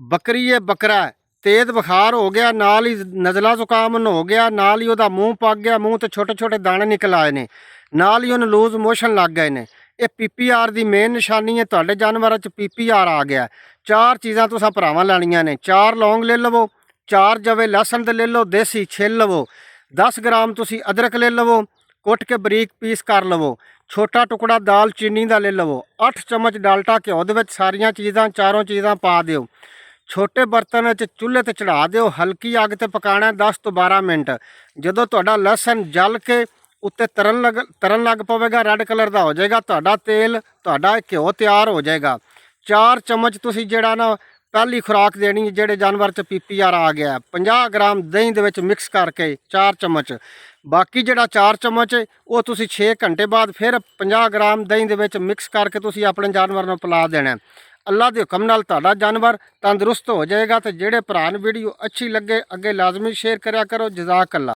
ਬੱਕਰੀ ਹੈ ਬੱਕਰਾ ਹੈ, ਤੇਜ਼ ਬੁਖਾਰ ਹੋ ਗਿਆ, ਨਾਲ ਹੀ ਨਜ਼ਲਾ ਜ਼ੁਕਾਮ ਹੋ ਗਿਆ, ਨਾਲ ਹੀ ਉਹਦਾ ਮੂੰਹ ਪੱਕ ਗਿਆ, ਮੂੰਹ ਤੇ ਛੋਟੇ ਛੋਟੇ ਦਾਣੇ ਨਿਕਲ ਆਏ ਨੇ, ਨਾਲ ਹੀ ਉਹਨੂੰ ਲੂਜ਼ ਮੋਸ਼ਨ ਲੱਗ ਗਏ ਨੇ। ਇਹ PPR ਦੀ ਮੇਨ ਨਿਸ਼ਾਨੀ ਹੈ। ਤੁਹਾਡੇ ਜਾਨਵਰਾਂ 'ਚ PPR ਆ ਗਿਆ। ਚਾਰ ਚੀਜ਼ਾਂ ਤੁਸੀਂ ਭਰਾਵਾਂ ਲੈਣੀਆਂ ਨੇ। 4 ਲੌਂਗ ਲੈ ਲਵੋ, 4 ਜਵੇ ਲਸਣ ਦੇ ਲੈ ਲਓ, ਦੇਸੀ ਛਿੱਲ ਲਵੋ, 10 ਗ੍ਰਾਮ ਤੁਸੀਂ ਅਦਰਕ ਲੈ ਲਵੋ, ਕੁੱਟ ਕੇ ਬਰੀਕ ਪੀਸ ਕਰ ਲਵੋ, ਛੋਟਾ ਟੁਕੜਾ ਦਾਲ ਚੀਨੀ ਦਾ ਲੈ ਲਵੋ, 8 ਚਮਚ ਡਾਲਟਾ ਘਿਓ ਦੇ ਵਿੱਚ ਸਾਰੀਆਂ ਚੀਜ਼ਾਂ ਚਾਰੋਂ ਚੀਜ਼ਾਂ ਪਾ ਦਿਓ। ਛੋਟੇ ਬਰਤਨ 'ਚ ਚੁੱਲ੍ਹੇ ਤੇ ਚੜਾ ਦਿਓ, ਹਲਕੀ ਅੱਗ ਤੇ ਪਕਾਣਾ 10 ਤੋਂ 12 ਮਿੰਟ। ਜਦੋਂ ਤੁਹਾਡਾ ਲਸਣ ਜਲ ਕੇ ਉੱਤੇ ਤਰਨ ਲੱਗ ਪਵੇਗਾ, ਰੈੱਡ ਕਲਰ ਦਾ ਹੋ ਜਾਏਗਾ, ਤੁਹਾਡਾ ਤੇਲ, ਤੁਹਾਡਾ ਘਿਓ ਤਿਆਰ ਹੋ ਜਾਏਗਾ। 4 ਚਮਚ ਤੁਸੀਂ ਜਿਹੜਾ ਨਾ ਪਹਿਲੀ ਖੁਰਾਕ ਦੇਣੀ, ਜਿਹੜੇ ਜਾਨਵਰ 'ਚ PPR ਆ ਗਿਆ, 50 ਗ੍ਰਾਮ ਦਹੀਂ ਦੇ ਵਿੱਚ ਮਿਕਸ ਕਰਕੇ 4 ਚਮਚ। ਬਾਕੀ ਜਿਹੜਾ 4 ਚਮਚ ਉਹ ਤੁਸੀਂ 6 ਘੰਟੇ ਬਾਅਦ ਫਿਰ 50 ਗ੍ਰਾਮ ਦਹੀਂ ਦੇ ਵਿੱਚ ਮਿਕਸ ਕਰਕੇ ਤੁਸੀਂ ਆਪਣੇ ਜਾਨਵਰ ਨੂੰ ਪਿਲਾ ਦੇਣਾ। ਅੱਲਾ ਦੇ ਹੁਕਮ ਨਾਲ ਤੁਹਾਡਾ ਜਾਨਵਰ ਤੰਦਰੁਸਤ ਹੋ ਜਾਏਗਾ। ਤੇ ਜਿਹੜੇ ਭਰਾ ਨੂੰ ਵੀਡੀਓ ਅੱਛੀ ਲੱਗੇ ਅੱਗੇ ਲਾਜ਼ਮੀ ਸ਼ੇਅਰ ਕਰਿਆ ਕਰੋ। ਜਜ਼ਾਕ ਅੱਲਾ।